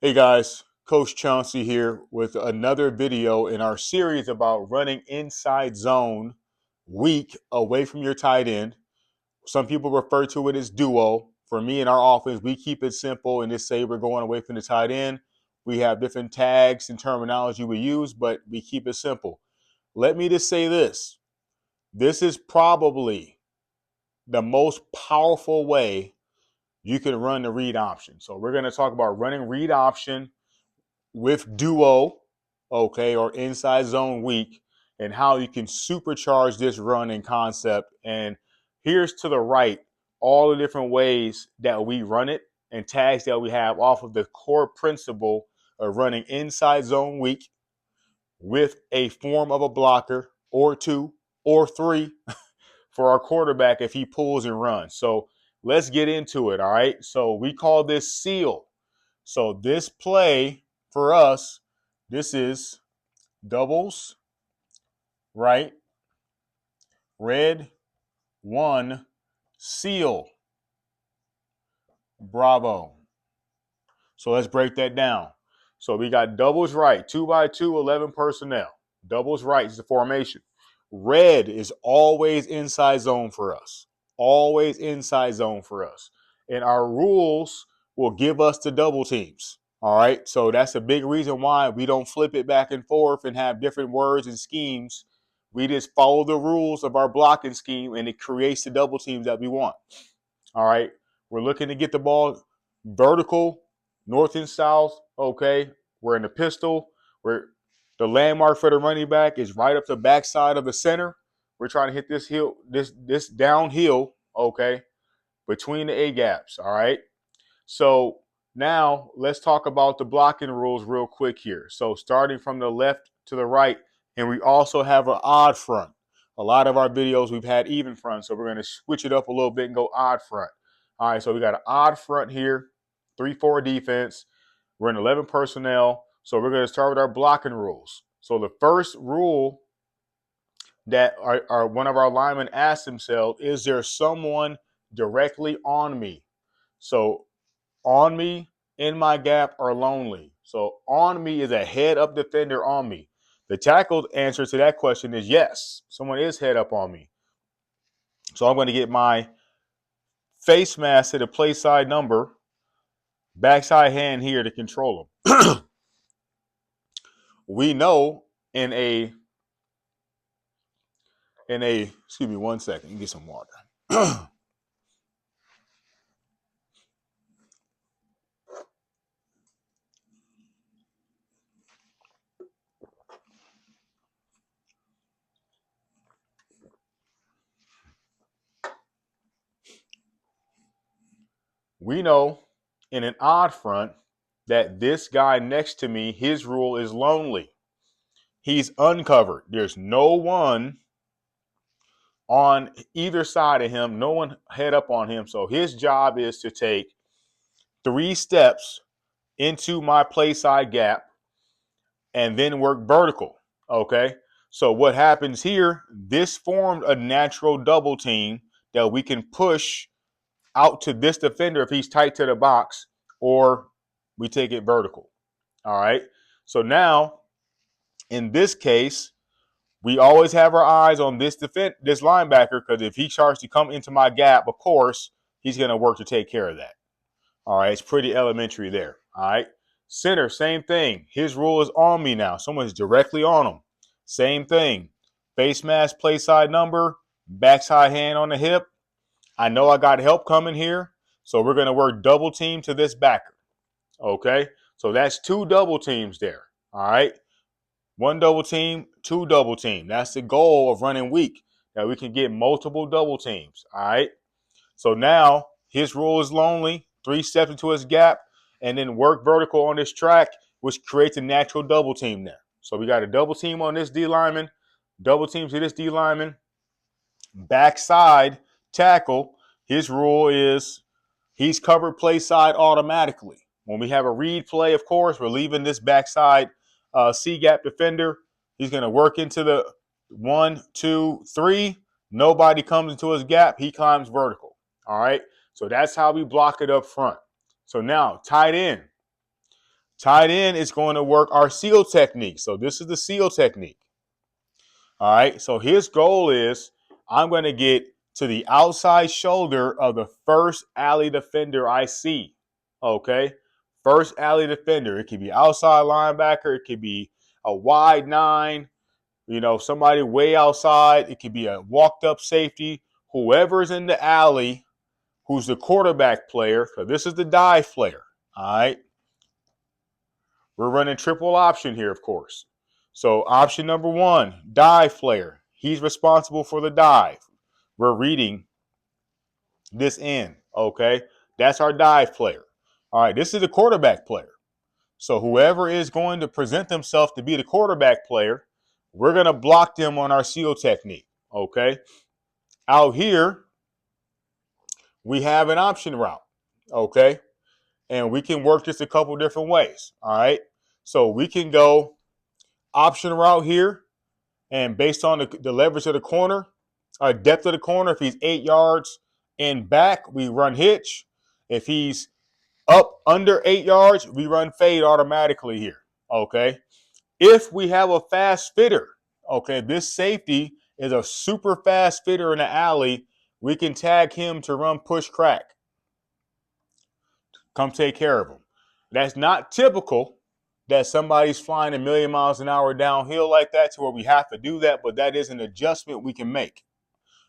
Hey guys, Coach Chauncy here with another video in our series about running inside zone weak away from your tight end. Some people refer to it as duo. For me in our offense, we keep it simple and just say we're going away from the tight end. We have different tags and terminology we use, but we keep it simple. Let me just say this. This is probably the most powerful way you can run the read option. So we're going to talk about running read option with duo, okay, or inside zone weak, and how you can supercharge this run and concept. And here's to the right all the different ways that we run it and tags that we have off of the core principle of running inside zone weak with a form of a blocker or two or three for our quarterback if he pulls and runs. So let's get into it. All right. So we call this seal. So this play for us, this is doubles, right? Red, one, seal. Bravo. So let's break that down. So we got doubles right, 2x2, 11 personnel. Doubles right is the formation. Red is always inside zone for us. Always inside zone for us. And our rules will give us the double teams. All right. So that's a big reason why we don't flip it back and forth and have different words and schemes. We just follow the rules of our blocking scheme and it creates the double teams that we want. All right. We're looking to get the ball vertical, north and south. Okay. We're in the pistol. We're the landmark for the running back is right up the backside of the center. We're trying to hit this hill, this downhill, okay, between the A gaps. All right. So now let's talk about the blocking rules real quick here. So starting from the left to the right, and we also have an odd front. A lot of our videos we've had even front, so we're going to switch it up a little bit and go odd front. All right, so we got an odd front here, 3-4 defense. We're in 11 personnel, so we're going to start with our blocking rules. So the first rule that one of our linemen asked himself, is there someone directly on me? So on me, in my gap, or lonely. So on me is a head up defender on me. The tackle answer to that question is yes. Someone is head up on me. So I'm going to get my face mask to the play side number, backside hand here to control them. We know in a excuse me 1 second, get some water. We know in an odd front that this guy next to me, his rule is lonely. He's uncovered. There's no one on either side of him, no one head up on him. So his job is to take 3 steps into my play side gap and then work vertical. Okay. So what happens here, this formed a natural double team that we can push out to this defender if he's tight to the box, or we take it vertical. All right. So now in this case, we always have our eyes on this linebacker, because if he starts to come into my gap, of course, he's going to work to take care of that. All right. It's pretty elementary there. All right. Center, same thing. His rule is on me now. Someone's directly on him. Same thing. Face mask, play side number, backside hand on the hip. I know I got help coming here, so we're going to work double team to this backer. Okay. So that's 2 double teams there. All right. 1 double team, 2 double team. That's the goal of running weak, that we can get multiple double teams. All right. So now his rule is lonely, 3 steps into his gap, and then work vertical on this track, which creates a natural double team there. So we got a double team on this D lineman, double team to this D lineman, backside tackle. His rule is he's covered play side automatically. When we have a read play, of course, we're leaving this backside C gap defender. He's going to work into the 1, 2, 3. Nobody comes into his gap. He climbs vertical. All right. So that's how we block it up front. So now tight end. Tight end is going to work our seal technique. So this is the seal technique. All right. So his goal is I'm going to get to the outside shoulder of the first alley defender I see. Okay. First alley defender. It could be outside linebacker. It could be a wide 9. Somebody way outside. It could be a walked up safety. Whoever's in the alley, who's the quarterback player, because this is the dive player. All right. We're running triple option here, of course. So option number 1, dive player. He's responsible for the dive. We're reading this in, okay? That's our dive player. All right, this is the quarterback player. So whoever is going to present themselves to be the quarterback player, we're going to block them on our seal technique, okay? Out here, we have an option route, okay? And we can work this a couple different ways, all right? So we can go option route here, and based on the leverage of the corner, depth of the corner, if he's 8 yards and back, we run hitch. If he's up under 8 yards, we run fade automatically here, okay? If we have a fast fitter, okay, this safety is a super fast fitter in the alley, we can tag him to run push crack. Come take care of him. That's not typical that somebody's flying a million miles an hour downhill like that to where we have to do that, but that is an adjustment we can make.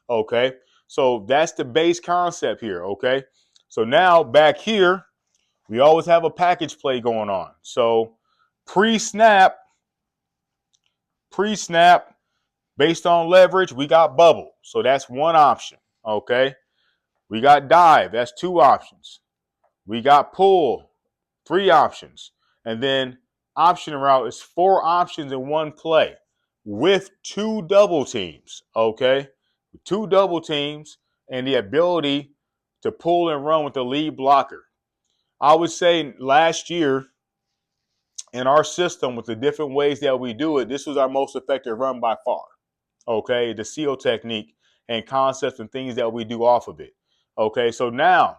Okay, so that's the base concept here. Okay, so now back here, we always have a package play going on. So pre-snap, based on leverage, we got bubble. So that's one option. Okay, we got dive. That's 2 options. We got pull, 3 options. And then option route is 4 options in one play with 2 double teams, okay? 2 double teams and the ability to pull and run with the lead blocker. I would say last year in our system with the different ways that we do it, this was our most effective run by far, okay? The seal technique and concepts and things that we do off of it, okay? So now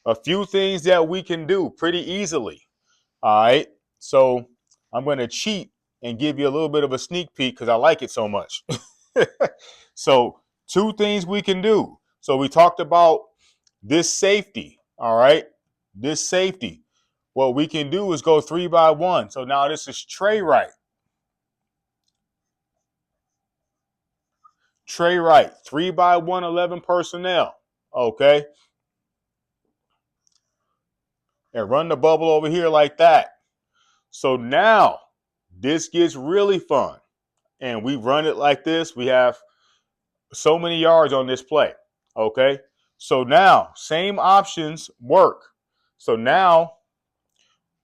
a few things that we can do pretty easily. All right, so I'm going to cheat and give you a little bit of a sneak peek because I like it so much. So 2 things we can do. So we talked about this safety, all right? This safety. What we can do is go 3 by 1. So now this is Trey right. Trey right, 3 by 1, 11 personnel, okay? And run the bubble over here like that. So now this gets really fun. And we run it like this. We have so many yards on this play. Okay. So now same options work. So now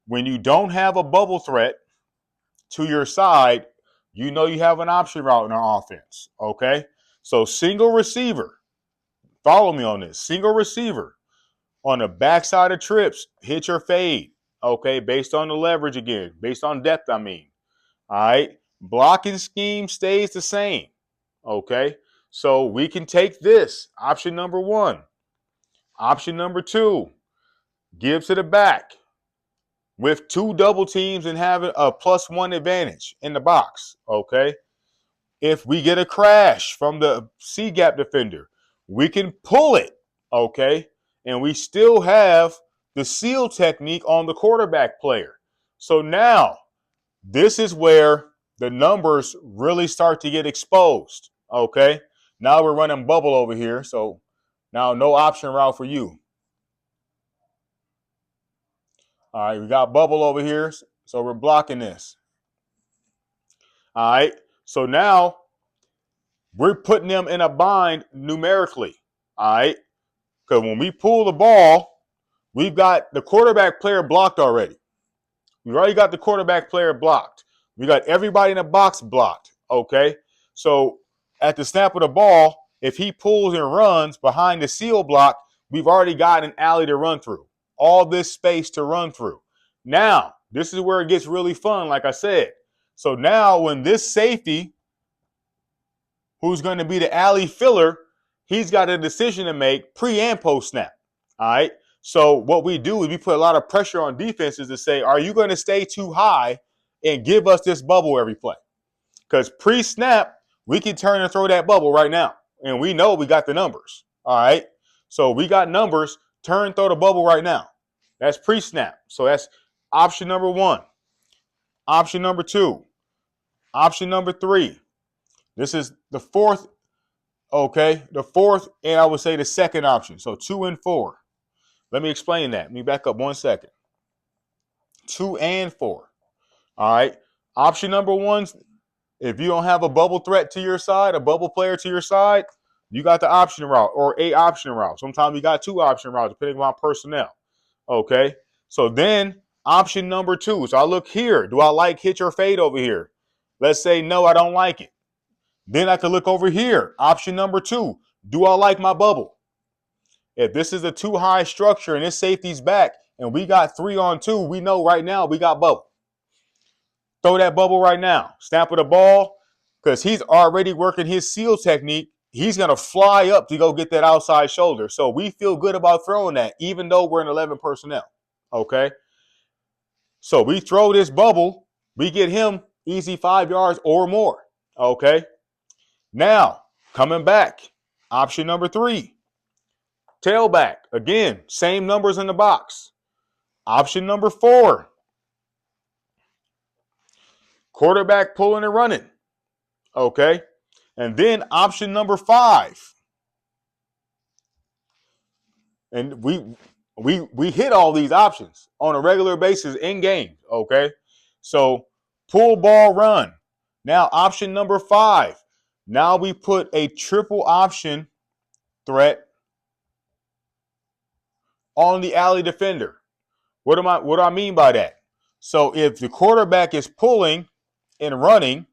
when you don't have a bubble threat to your side, you know you have an option route in our offense. Okay. So single receiver. Follow me on this. Single receiver on the backside of trips, hit your fade. Okay. Based on the leverage again. Based on depth, I mean. All right. Blocking scheme stays the same. Okay. So we can take this. Option number 1. Option number 2. Give to the back with 2 double teams and having a +1 advantage in the box. Okay. If we get a crash from the C-gap defender, we can pull it. Okay. And we still have the seal technique on the quarterback player. So now this is where the numbers really start to get exposed, okay? Now we're running bubble over here, so now no option route for you. All right, we got bubble over here, so we're blocking this. All right, so now we're putting them in a bind numerically, all right? Because when we pull the ball, we've got the quarterback player blocked already. We've already got the quarterback player blocked. We got everybody in the box blocked, okay? So at the snap of the ball, if he pulls and runs behind the seal block, we've already got an alley to run through. All this space to run through. Now, this is where it gets really fun, like I said. So now when this safety, who's going to be the alley filler, he's got a decision to make pre and post snap, all right? So what we do is we put a lot of pressure on defenses to say, are you going to stay too high and give us this bubble every play? Because pre-snap, we can turn and throw that bubble right now. And we know we got the numbers. All right. So we got numbers. Turn, throw the bubble right now. That's pre-snap. So that's option number one. Option number two. Option number three. This is the fourth. Okay. The fourth, and I would say the second option. So 2 and 4. Let me explain that. Let me back up 1 second. 2 and 4. All right. Option number one, if you don't have a bubble threat to your side, a bubble player to your side, you got the option route or a option route. Sometimes you got 2 option routes depending on personnel. Okay. So then option number 2. So I look here. Do I like hitch or fade over here? Let's say no, I don't like it. Then I could look over here. Option number 2. Do I like my bubble? If this is a too high structure and this safety's back and we got 3 on 2, we know right now we got bubble. Throw that bubble right now. Snap of the ball, because he's already working his seal technique. He's going to fly up to go get that outside shoulder. So we feel good about throwing that, even though we're in 11 personnel. Okay? So we throw this bubble. We get him easy 5 yards or more. Okay? Now, coming back, option number 3. Tailback. Again, same numbers in the box. Option number 4. Quarterback pulling and running. Okay? And then option number 5. And we hit all these options on a regular basis in game. Okay? So pull, ball, run. Now option number 5. Now we put a triple option threat on the alley defender. What do I mean by that? So if the quarterback is pulling and running,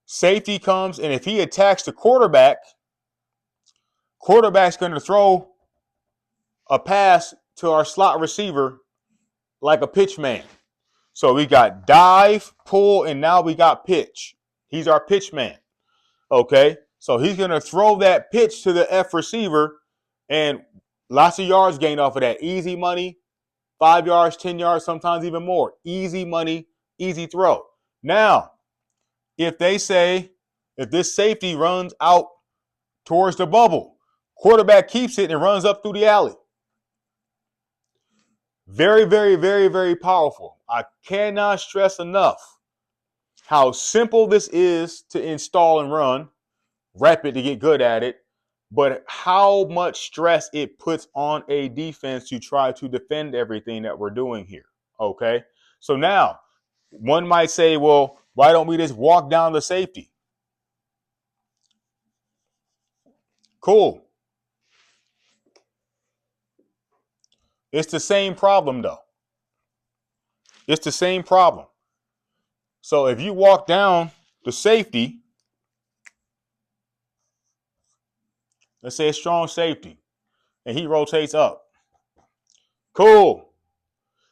safety comes, and if he attacks the quarterback's going to throw a pass to our slot receiver like a pitch man. So we got dive, pull, and now we got pitch. He's our pitch man. Okay? So he's going to throw that pitch to the F receiver, and lots of yards gained off of that. Easy money, 5 yards, 10 yards, sometimes even more. Easy money, easy throw. Now, if this safety runs out towards the bubble, quarterback keeps it and runs up through the alley. Very, very, very, very powerful. I cannot stress enough how simple this is to install and run, rapid to get good at it, but how much stress it puts on a defense to try to defend everything that we're doing here. Okay? So now, one might say, well, why don't we just walk down the safety? Cool. It's the same problem, though. It's the same problem. So if you walk down the safety, let's say a strong safety, and he rotates up. Cool.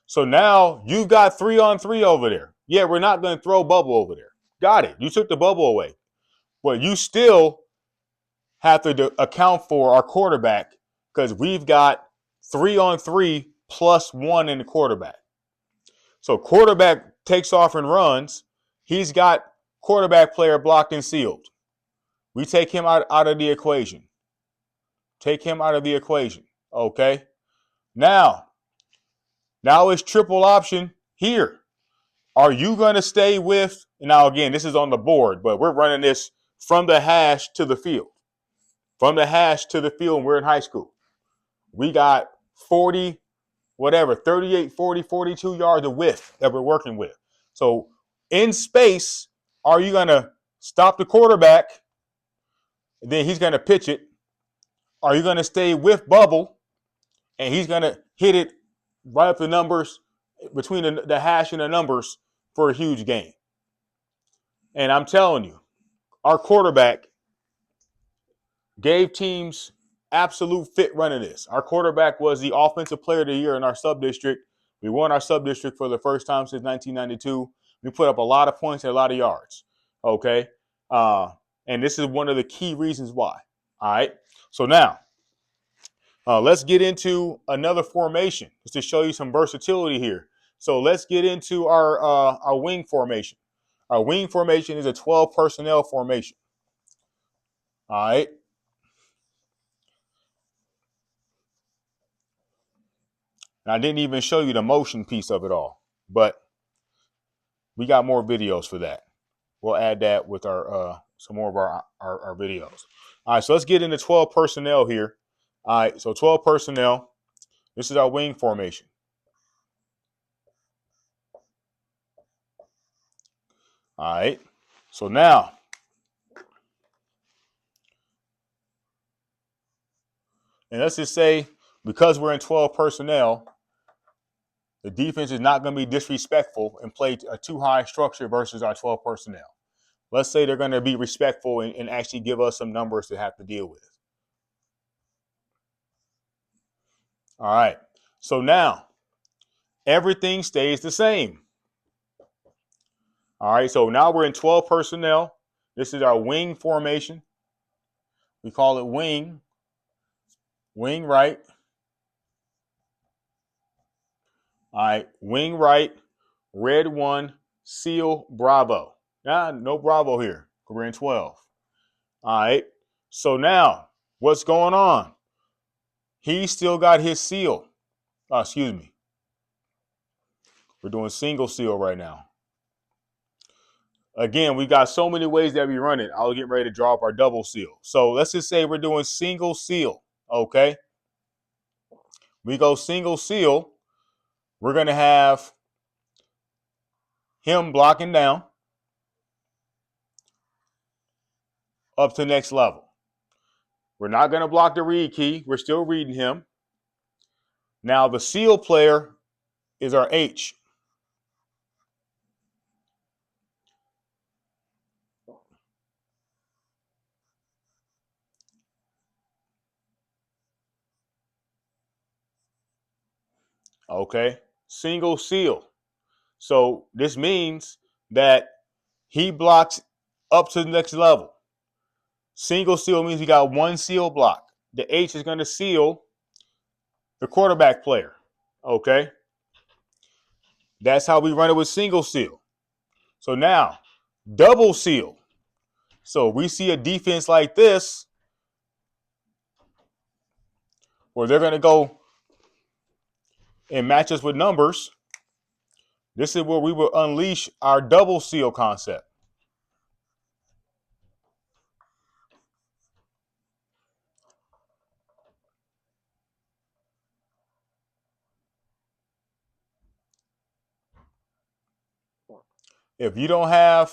So now you've got 3 on 3 over there. Yeah, we're not going to throw bubble over there. Got it. You took the bubble away. But you still have to account for our quarterback because we've got 3 on 3 plus 1 in the quarterback. So quarterback takes off and runs. He's got quarterback player blocked and sealed. We take him out of the equation. Take him out of the equation. Okay? Now it's triple option here. Are you going to stay with, now again, this is on the board, but we're running this from the hash to the field. From the hash to the field, and we're in high school. We got 40, whatever, 38, 40, 42 yards of width that we're working with. So in space, are you going to stop the quarterback, and then he's going to pitch it? Are you going to stay with bubble, and he's going to hit it right up the numbers, between the hash and the numbers for a huge gain? And I'm telling you, our quarterback gave teams absolute fit running this. Our quarterback was the offensive player of the year in our sub-district. We won our sub-district for the first time since 1992. We put up a lot of points and a lot of yards. Okay? And this is one of the key reasons why. All right? So now, Let's get into another formation just to show you some versatility here. So let's get into our wing formation. Our wing formation is a 12 personnel formation. All right. And I didn't even show you the motion piece of it all, but we got more videos for that. We'll add that with our some more of our videos. All right, so let's get into 12 personnel here. All right, so 12 personnel. This is our wing formation. All right, so now, and let's just say because we're in 12 personnel, the defense is not going to be disrespectful and play a too high structure versus our 12 personnel. Let's say they're going to be respectful and actually give us some numbers to have to deal with. All right, so now everything stays the same. All right, so now we're in 12 personnel. This is our wing formation. We call it wing right. All right, wing right, red 1, seal, bravo. No bravo here. We're in 12. All right, so now what's going on? He still got his seal. Excuse me. We're doing single seal right now. Again, we got so many ways that we run it. I'll get ready to draw up our double seal. So let's just say we're doing single seal, okay? We go single seal. We're going to have him blocking down up to the next level. We're not going to block the read key. We're still reading him. Now the seal player is our H. Okay, single seal. So this means that he blocks up to the next level. Single seal means we got one seal block. The H is going to seal the quarterback player. Okay, that's how we run it with single seal. So now, double seal. So we see a defense like this where they're going to go and match us with numbers. This is where we will unleash our double seal concept. If you don't have,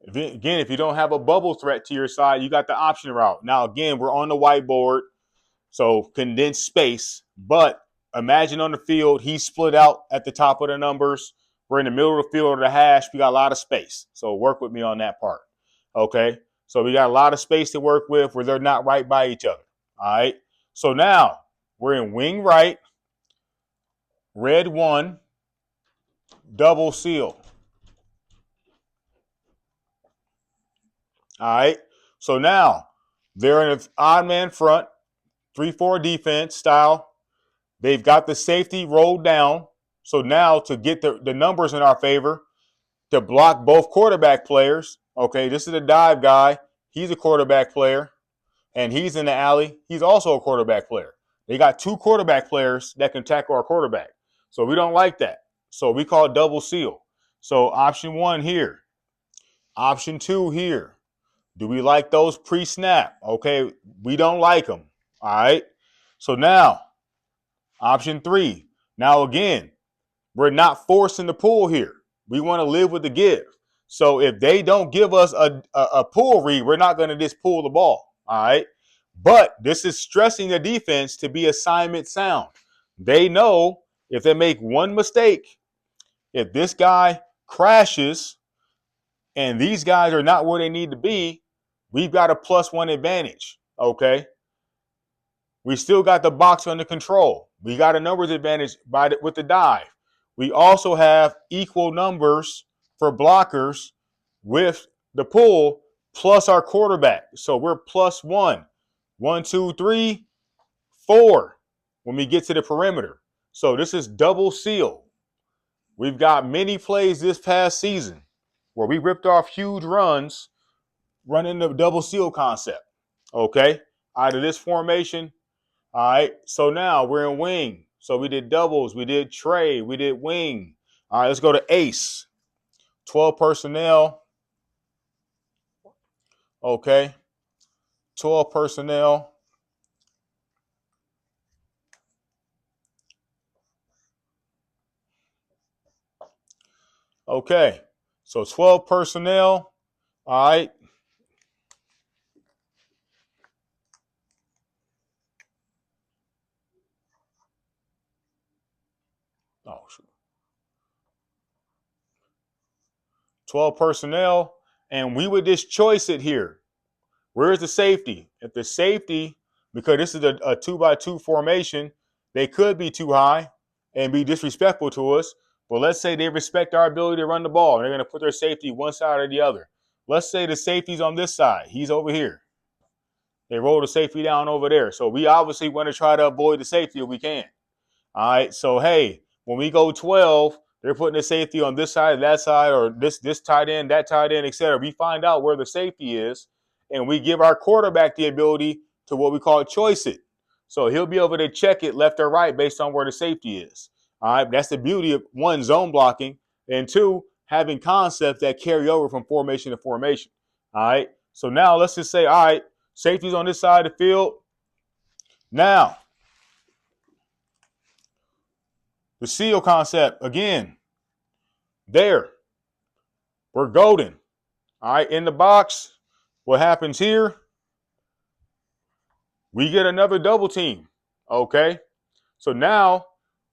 if you don't have a bubble threat to your side, you got the option route. Now, again, we're on the whiteboard, so condensed space. But imagine on the field, he's split out at the top of the numbers. We're in the middle of the field or the hash. We got a lot of space. So work with me on that part. Okay? So we got a lot of space to work with where they're not right by each other. All right? So now we're in wing right, red 1, double seal. All right. So now they're in an odd man front, 3-4 defense style. They've got the safety rolled down. So now to get the numbers in our favor, to block both quarterback players. Okay, this is a dive guy. He's a quarterback player. And he's in the alley. He's also a quarterback player. They got 2 quarterback players that can tackle our quarterback. So we don't like that. So we call it double seal. So option 1 here. Option 2 here. Do we like those pre-snap? Okay, we don't like them. All right. So now, option 3. Now again, we're not forcing the pull here. We want to live with the give. So if they don't give us a pull read, we're not going to just pull the ball. All right. But this is stressing the defense to be assignment sound. They know if they make one mistake, if this guy crashes and these guys are not where they need to be, we've got a +1 advantage, okay? We still got the box under control. We got a numbers advantage with the dive. We also have equal numbers for blockers with the pull plus our quarterback. So we're +1. 1, 2, 3, 4 when we get to the perimeter. So this is double seal. We've got many plays this past season where we ripped off huge runs running the double seal concept. Okay, out of this formation. All right, so now we're in wing. So we did doubles, we did tray, we did wing. All right, let's go to ace. 12 personnel. Okay, 12 personnel. Okay, so 12 personnel. All right. Oh, shoot. 12 personnel, and we would just choice it here. Where's the safety? If the safety, because this is a 2x2 formation, they could be too high and be disrespectful to us. But let's say they respect our ability to run the ball, and they're going to put their safety one side or the other. Let's say the safety's on this side. He's over here. They roll the safety down over there. So we obviously want to try to avoid the safety if we can. All right. So, hey, when we go 12, they're putting the safety on this side, that side, or this tight end, that tight end, et cetera. We find out where the safety is, and we give our quarterback the ability to what we call choice it. So he'll be able to check it left or right based on where the safety is. All right. That's the beauty of, one, zone blocking, and two, having concepts that carry over from formation to formation. All right. So now let's just say, all right, safety's on this side of the field. Now, the seal concept, again, there. We're golden. All right, in the box, what happens here? We get another double team. Okay, so now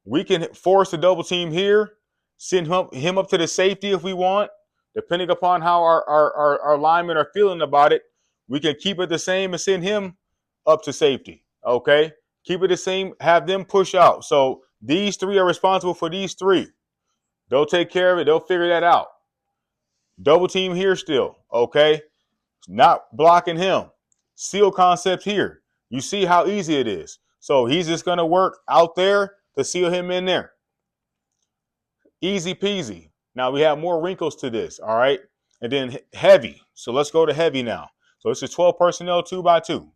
we can force a double team here, send him up to the safety if we want, depending upon how our linemen are feeling about it. We can keep it the same and send him up to safety. Okay, keep it the same, have them push out. So these three are responsible for these three. They'll take care of it. They'll figure that out. Double team here still, okay? Not blocking him. Seal concept here. You see how easy it is. So he's just going to work out there to seal him in there. Easy peasy. Now we have more wrinkles to this, all right? And then heavy. So let's go to heavy now. So this is 12 personnel, 2x2.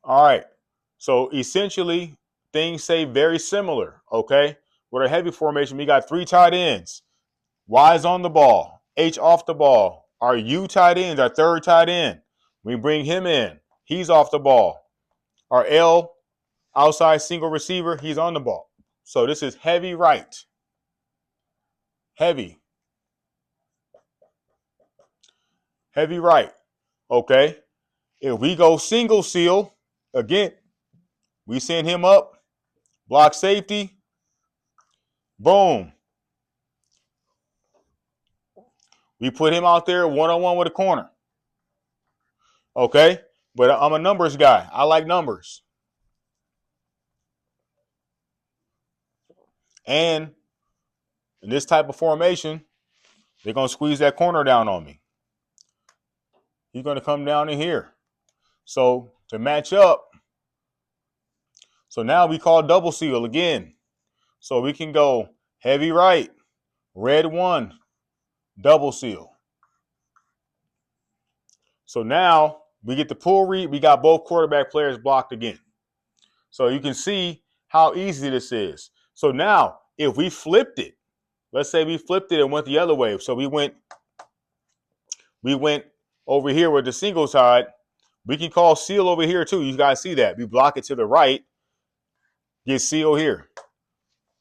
All right. So essentially, things say very similar, okay? With a heavy formation, we got three tight ends. Y is on the ball. H off the ball. Our U tight ends, our third tight end. We bring him in. He's off the ball. Our L, outside single receiver, he's on the ball. So this is heavy right. Heavy. Heavy right. Okay. If we go single seal, again, we send him up, block safety, boom. We put him out there one-on-one with a corner. Okay? But I'm a numbers guy. I like numbers. And in this type of formation, they're going to squeeze that corner down on me. He's going to come down in here. So to match up, so now we call double seal again. So we can go heavy right, red one, double seal. So now we get the pull read. We got both quarterback players blocked again. So you can see how easy this is. So now if we flipped it, let's say we flipped it and went the other way. So we went over here with the single side. We can call seal over here too. You guys see that. We block it to the right, get seal here.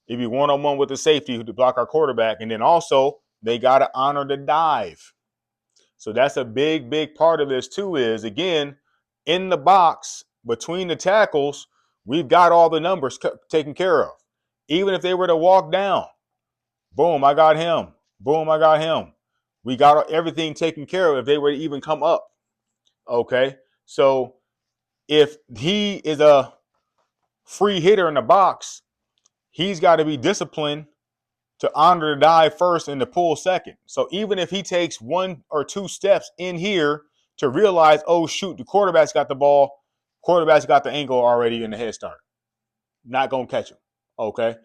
It'd be one-on-one with the safety to block our quarterback. And then also they got to honor the dive. So that's a big, big part of this too is, again, in the box between the tackles, we've got all the numbers taken care of. Even if they were to walk down, boom, I got him. Boom, I got him. We got everything taken care of if they were to even come up. Okay. So if he is a free hitter in the box, he's got to be disciplined to honor the dive first and the pull second. So even if he takes 1 or 2 steps in here to realize, oh, shoot, the quarterback's got the ball, quarterback's got the angle already in the head start. Not going to catch him. Okay.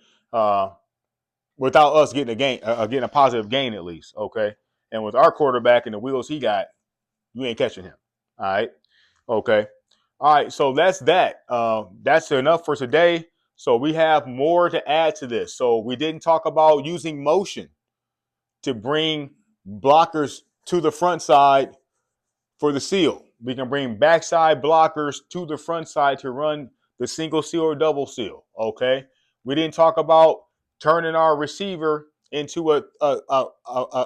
Without us getting a positive gain at least. Okay. And with our quarterback and the wheels he got, you ain't catching him. All right. Okay. All right. So that's that. That's enough for today. So we have more to add to this. So we didn't talk about using motion to bring blockers to the front side for the seal. We can bring backside blockers to the front side to run the single seal or double seal. Okay. We didn't talk about turning our receiver into a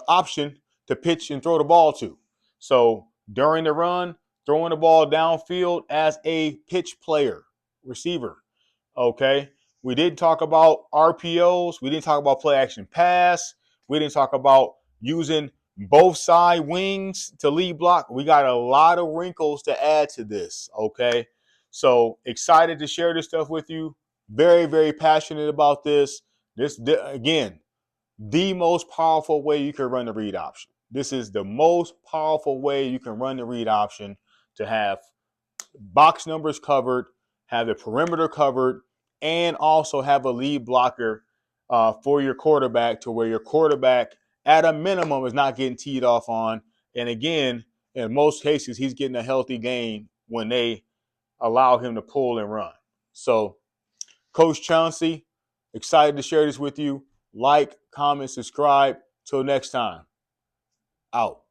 option to pitch and throw the ball to. So during the run, throwing the ball downfield as a pitch player, receiver. Okay. We didn't talk about RPOs. We didn't talk about play action pass. We didn't talk about using both side wings to lead block. We got a lot of wrinkles to add to this. Okay. So excited to share this stuff with you. Very, very passionate about this. This, again, the most powerful way you can run the read option. This is the most powerful way you can run the read option to have box numbers covered, have the perimeter covered, and also have a lead blocker for your quarterback to where your quarterback, at a minimum, is not getting teed off on. And again, in most cases, he's getting a healthy gain when they allow him to pull and run. So, Coach Chauncy, excited to share this with you. Like, comment, subscribe. Till next time, out.